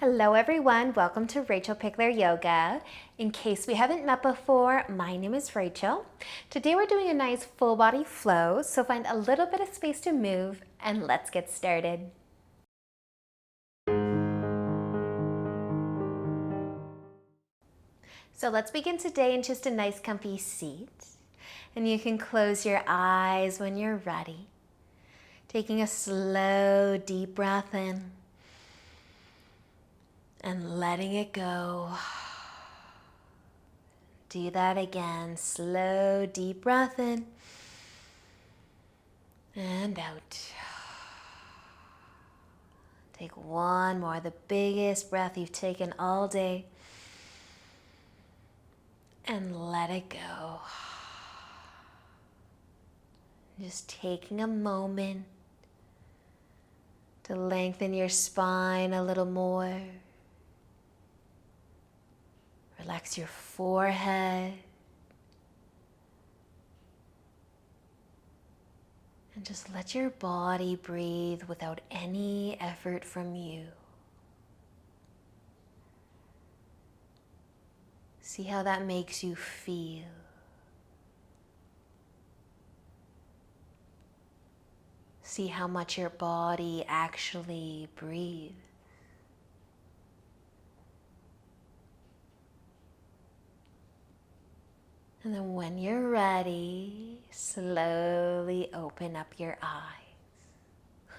Hello everyone, welcome to Rachel Pichler Yoga. In case we haven't met before, my name is Rachel. Today we're doing a nice full body flow, so find a little bit of space to move and let's get started. So let's begin today in just a nice comfy seat. And you can close your eyes when you're ready. Taking a slow, deep breath in. And letting it go. Do that again. Slow, deep breath in. And out. Take one more, the biggest breath you've taken all day. And let it go. Just taking a moment to lengthen your spine a little more. Relax your forehead. And just let your body breathe without any effort from you. See how that makes you feel. See how much your body actually breathes. And then when you're ready, slowly open up your eyes.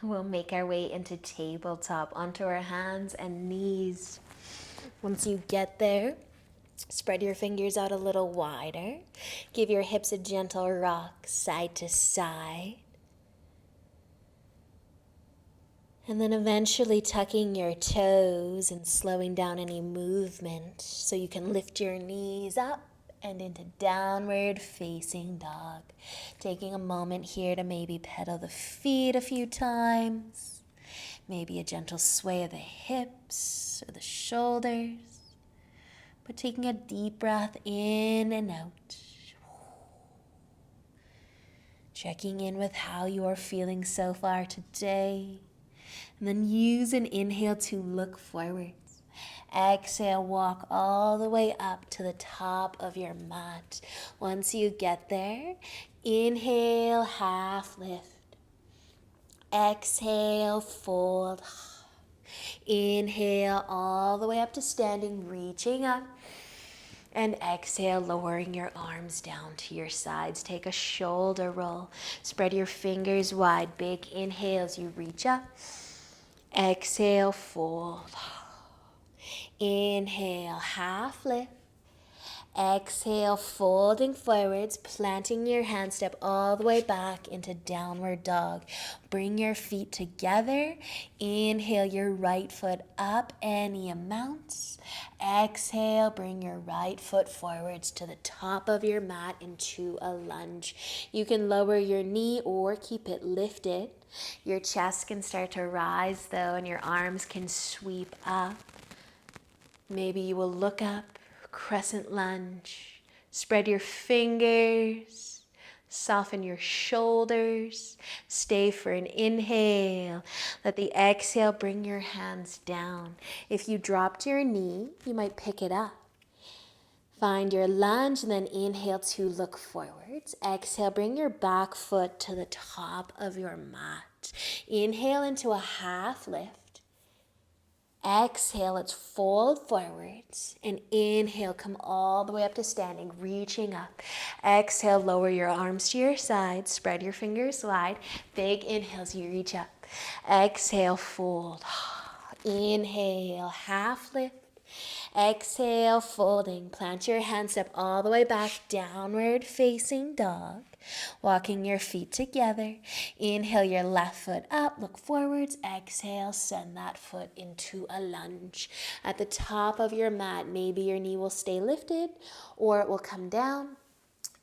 We'll make our way into tabletop, onto our hands and knees. Once you get there, spread your fingers out a little wider. Give your hips a gentle rock side to side. And then eventually tucking your toes and slowing down any movement so you can lift your knees up and into downward facing dog. Taking a moment here to maybe pedal the feet a few times. Maybe a gentle sway of the hips or the shoulders. But taking a deep breath in and out. Checking in with how you are feeling so far today. And then use an inhale to look forwards. Exhale, walk all the way up to the top of your mat. Once you get there, inhale, half lift. Exhale, fold. Inhale all the way up to standing, reaching up. And exhale, lowering your arms down to your sides. Take a shoulder roll. Spread your fingers wide. Big inhale as you reach up. Exhale, fold. Inhale, half lift. Exhale, folding forwards, planting your hand, step all the way back into downward dog. Bring your feet together. Inhale your right foot up any amounts. Exhale, bring your right foot forwards to the top of your mat into a lunge. You can lower your knee or keep it lifted. Your chest can start to rise though, and your arms can sweep up. Maybe you will look up, crescent lunge. Spread your fingers, soften your shoulders. Stay for an inhale. Let the exhale bring your hands down. If you dropped your knee, you might pick it up. Find your lunge and then inhale to look forwards. Exhale, bring your back foot to the top of your mat. Inhale into a half lift. Exhale, let's fold forwards, and inhale, come all the way up to standing, reaching up. Exhale, lower your arms to your sides, spread your fingers wide. Big inhales, you reach up. Exhale, fold. Inhale, half lift. Exhale, folding. Plant your hands up all the way back, downward facing dog. Walking your feet together. Inhale your left foot up, look forwards. Exhale, send that foot into a lunge. At the top of your mat, maybe your knee will stay lifted or it will come down.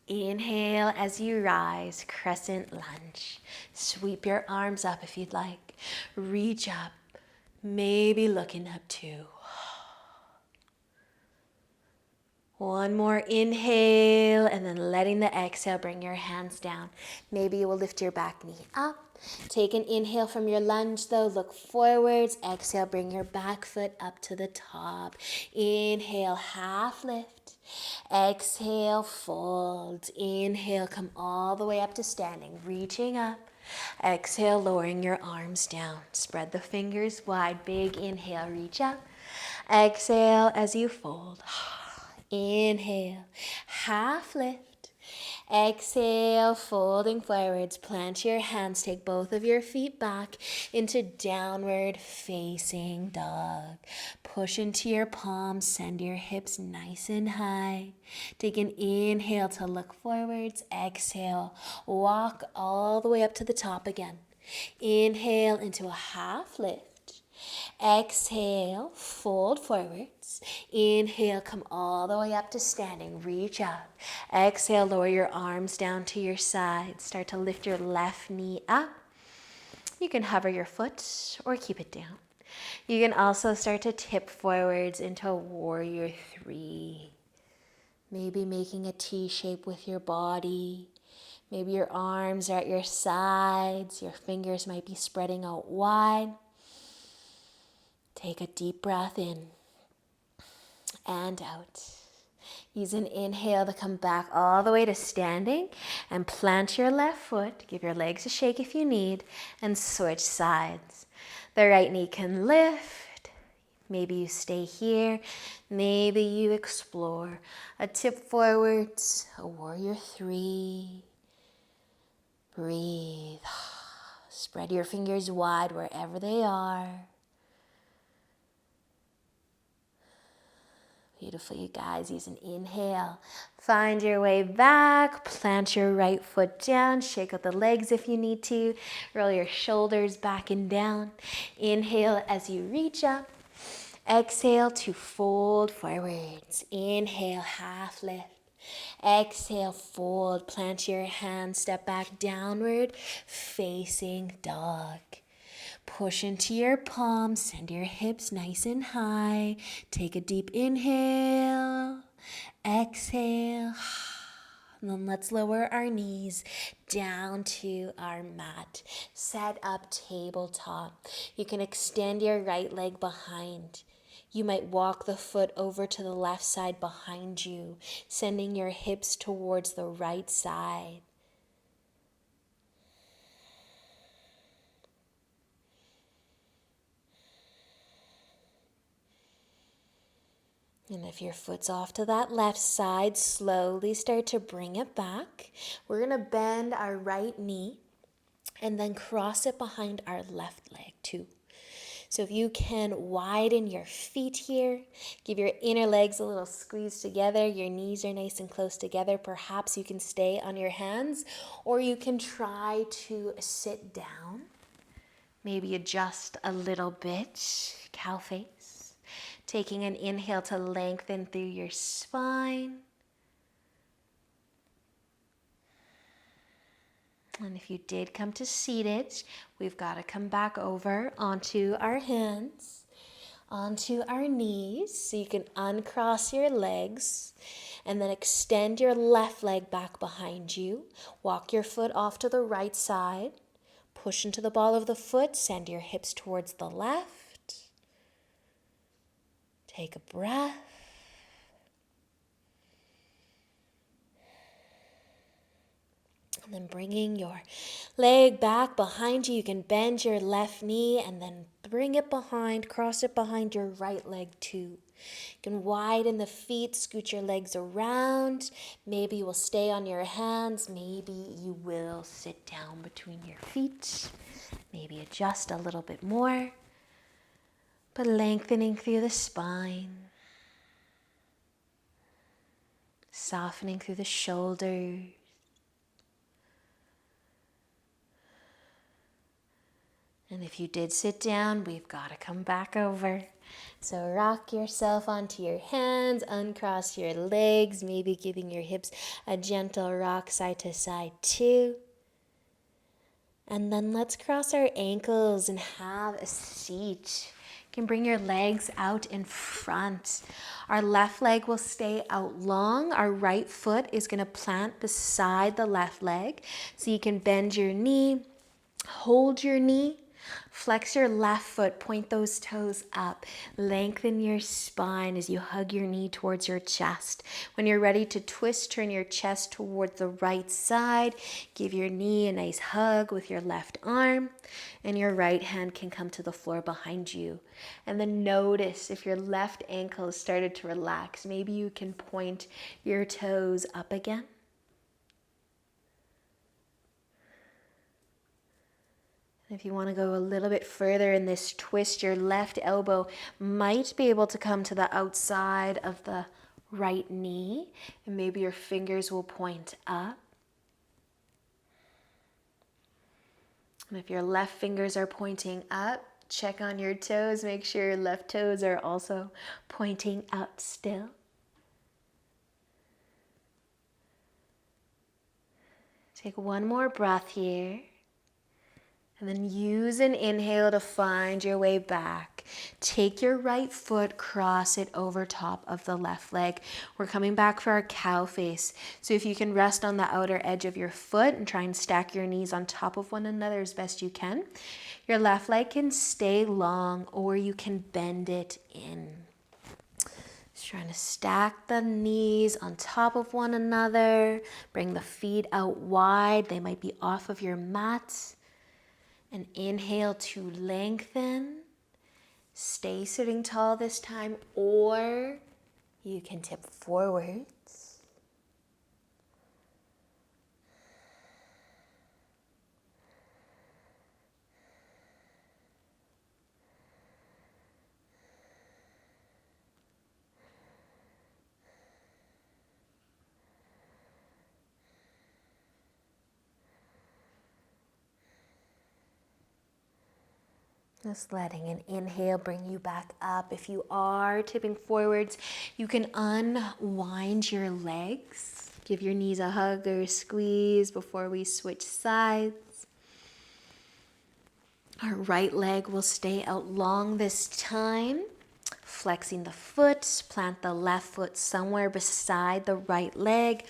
Inhale as you rise, crescent lunge. Sweep your arms up if you'd like. Reach up, maybe looking up too. One more inhale, and then letting the exhale bring your hands down. Maybe you will lift your back knee up. Take an inhale from your lunge though, look forwards. Exhale, bring your back foot up to the top. Inhale, half lift. Exhale, fold. Inhale, come all the way up to standing, reaching up. Exhale, lowering your arms down. Spread the fingers wide, big inhale, reach up. Exhale as you fold. Inhale, half lift. Exhale, folding forwards. Plant your hands. Take both of your feet back into downward facing dog. Push into your palms. Send your hips nice and high. Take an inhale to look forwards. Exhale, walk all the way up to the top again. Inhale into a half lift. Exhale, fold forwards. Inhale, come all the way up to standing. Reach up. Exhale, lower your arms down to your sides. Start to lift your left knee up. You can hover your foot or keep it down. You can also start to tip forwards into a warrior three. Maybe making a T shape with your body. Maybe your arms are at your sides. Your fingers might be spreading out wide. Take a deep breath in and out. Use an inhale to come back all the way to standing and plant your left foot. Give your legs a shake if you need and switch sides. The right knee can lift. Maybe you stay here. Maybe you explore a tip forwards, a warrior three. Breathe. Spread your fingers wide wherever they are. Beautiful, you guys. Use an inhale. Find your way back. Plant your right foot down. Shake out the legs if you need to. Roll your shoulders back and down. Inhale as you reach up. Exhale to fold forwards. Inhale, half lift. Exhale, fold. Plant your hands. Step back downward, facing dog. Push into your palms, send your hips nice and high. Take a deep inhale, exhale. And then let's lower our knees down to our mat. Set up tabletop. You can extend your right leg behind. You might walk the foot over to the left side behind you, sending your hips towards the right side. And if your foot's off to that left side, slowly start to bring it back. We're going to bend our right knee and then cross it behind our left leg too. So if you can widen your feet here, give your inner legs a little squeeze together, your knees are nice and close together. Perhaps you can stay on your hands or you can try to sit down. Maybe adjust a little bit, cow face. Taking an inhale to lengthen through your spine. And if you did come to seated, we've got to come back over onto our hands, onto our knees. So you can uncross your legs and then extend your left leg back behind you. Walk your foot off to the right side. Push into the ball of the foot. Send your hips towards the left. Take a breath. And then bringing your leg back behind you, you can bend your left knee and then bring it behind, cross it behind your right leg too. You can widen the feet, scoot your legs around. Maybe you will stay on your hands. Maybe you will sit down between your feet. Maybe adjust a little bit more. But lengthening through the spine, softening through the shoulders. And if you did sit down, we've got to come back over. So rock yourself onto your hands, uncross your legs, maybe giving your hips a gentle rock side to side too. And then let's cross our ankles and have a seat. You can bring your legs out in front. Our left leg will stay out long. Our right foot is going to plant beside the left leg. So you can bend your knee, hold your knee, flex your left foot, point those toes up, lengthen your spine as you hug your knee towards your chest. When you're ready to twist, turn your chest towards the right side, give your knee a nice hug with your left arm, and your right hand can come to the floor behind you. And then notice if your left ankle has started to relax, maybe you can point your toes up again. If you want to go a little bit further in this twist, your left elbow might be able to come to the outside of the right knee, and maybe your fingers will point up. And if your left fingers are pointing up, check on your toes. Make sure your left toes are also pointing up still. Take one more breath here. And then use an inhale to find your way back. Take your right foot, cross it over top of the left leg. We're coming back for our cow face. So if you can rest on the outer edge of your foot and try and stack your knees on top of one another as best you can. Your left leg can stay long or you can bend it in. Just trying to stack the knees on top of one another. Bring the feet out wide. They might be off of your mat. And inhale to lengthen. Stay sitting tall this time, or you can tip forwards. Just letting an inhale bring you back up. If you are tipping forwards, you can unwind your legs. Give your knees a hug or a squeeze before we switch sides. Our right leg will stay out long this time. Flexing the foot, plant the left foot somewhere beside the right leg.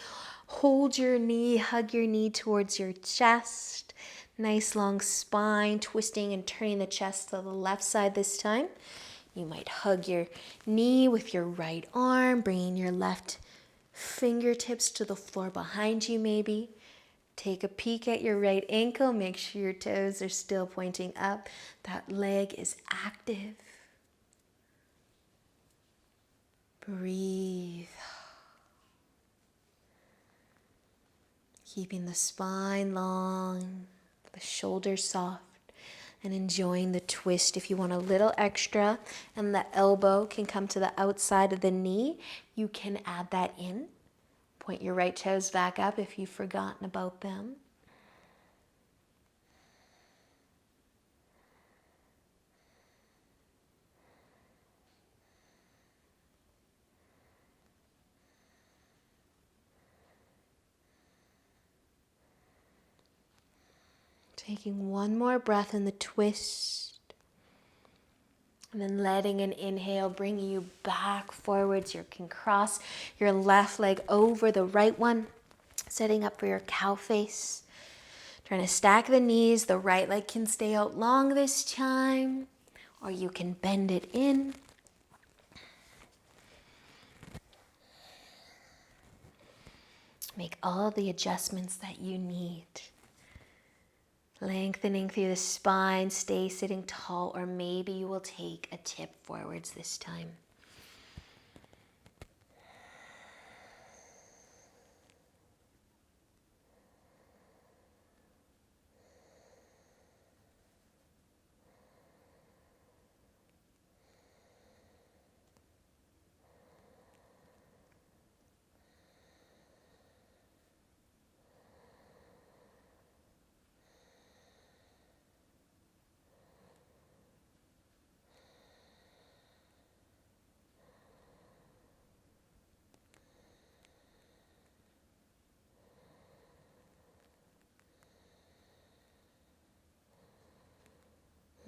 Hold your knee, hug your knee towards your chest. Nice long spine, twisting and turning the chest to the left side this time. You might hug your knee with your right arm, bringing your left fingertips to the floor behind you maybe. Take a peek at your right ankle. Make sure your toes are still pointing up. That leg is active. Breathe. Keeping the spine long, the shoulders soft, and enjoying the twist. If you want a little extra and the elbow can come to the outside of the knee, you can add that in. Point your right toes back up if you've forgotten about them. Taking one more breath in the twist. And then letting an inhale bring you back forwards. You can cross your left leg over the right one. Setting up for your cow face. Trying to stack the knees. The right leg can stay out long this time. Or you can bend it in. Make all the adjustments that you need. Lengthening through the spine, stay sitting tall, or maybe you will take a tip forwards this time.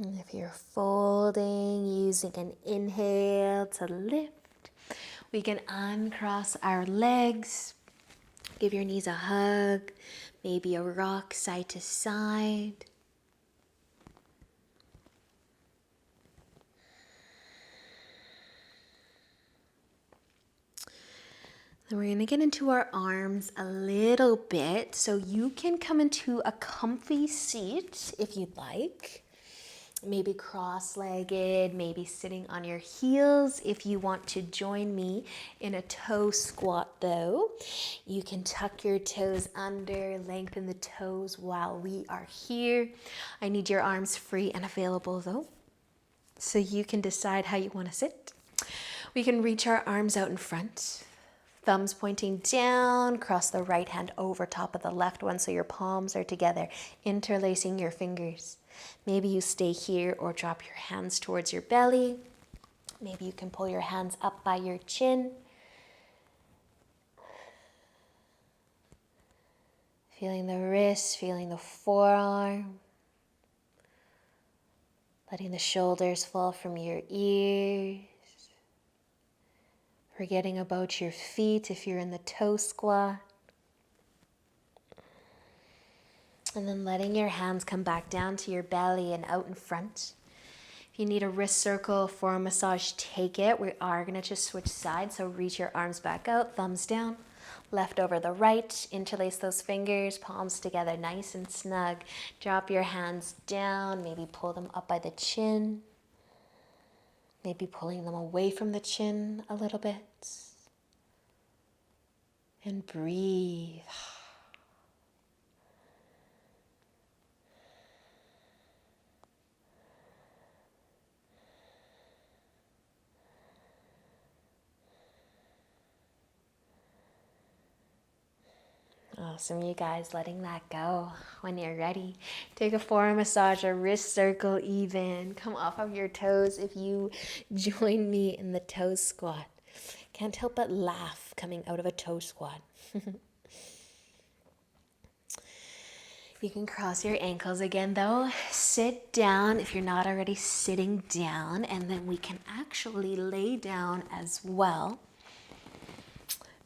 And if you're folding, using an inhale to lift, we can uncross our legs. Give your knees a hug, maybe a rock side to side. Then we're going to get into our arms a little bit. So you can come into a comfy seat if you'd like. Maybe cross-legged, maybe sitting on your heels. If you want to join me in a toe squat though, you can tuck your toes under, lengthen the toes while we are here. I need your arms free and available though, so you can decide how you want to sit. We can reach our arms out in front. Thumbs pointing down, cross the right hand over top of the left one so your palms are together, interlacing your fingers. Maybe you stay here or drop your hands towards your belly. Maybe you can pull your hands up by your chin. Feeling the wrist, feeling the forearm. Letting the shoulders fall from your ears. Forgetting about your feet if you're in the toe squat. And then letting your hands come back down to your belly and out in front. If you need a wrist circle for a massage, take it. We are going to just switch sides. So reach your arms back out, thumbs down, left over the right. Interlace those fingers, palms together nice and snug. Drop your hands down, maybe pull them up by the chin. Maybe pulling them away from the chin a little bit. And breathe. Awesome, you guys, letting that go. When you're ready, take a forearm massage, a wrist circle even. Come off of your toes if you join me in the toe squat. Can't help but laugh coming out of a toe squat. You can cross your ankles again though. Sit down if you're not already sitting down, and then we can actually lay down as well.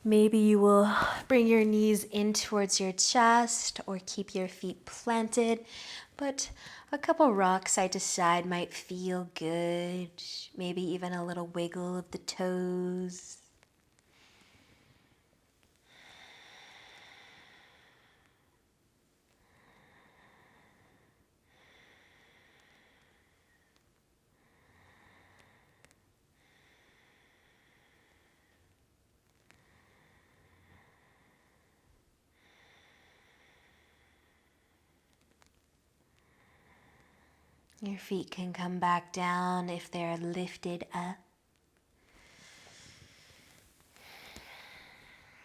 Maybe you will bring your knees in towards your chest or keep your feet planted, but a couple rocks side to side might feel good. Maybe even a little wiggle of the toes. Your feet can come back down if they're lifted up.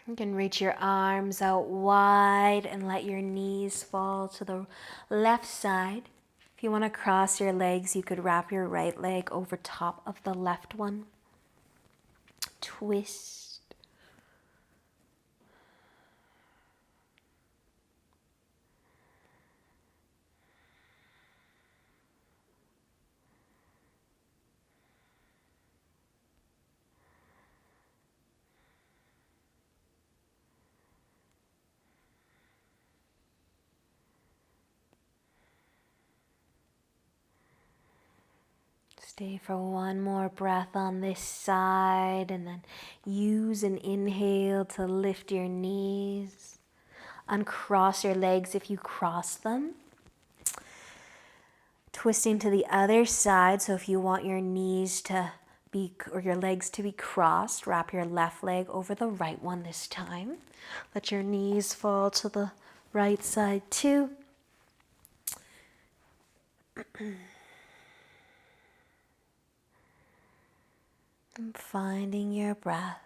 You can reach your arms out wide and let your knees fall to the left side. If you want to cross your legs, you could wrap your right leg over top of the left one. Twist. Stay for one more breath on this side, and then use an inhale to lift your knees. Uncross your legs if you cross them. Twisting to the other side, so if you want your knees to be, or your legs to be crossed, wrap your left leg over the right one this time. Let your knees fall to the right side too. And finding your breath.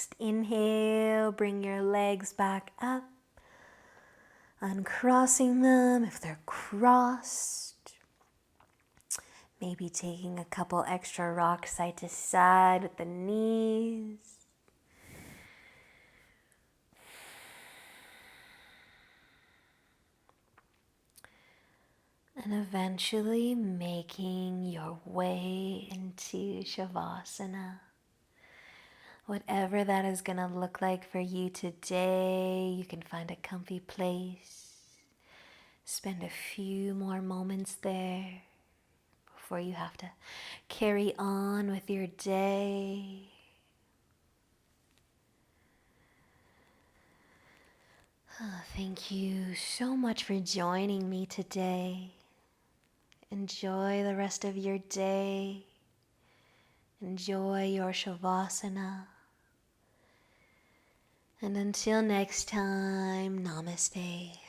Next inhale, bring your legs back up, uncrossing them if they're crossed. Maybe taking a couple extra rocks side to side with the knees. And eventually making your way into Shavasana. Whatever that is going to look like for you today, you can find a comfy place. Spend a few more moments there before you have to carry on with your day. Oh, thank you so much for joining me today. Enjoy the rest of your day. Enjoy your Shavasana. And until next time, Namaste.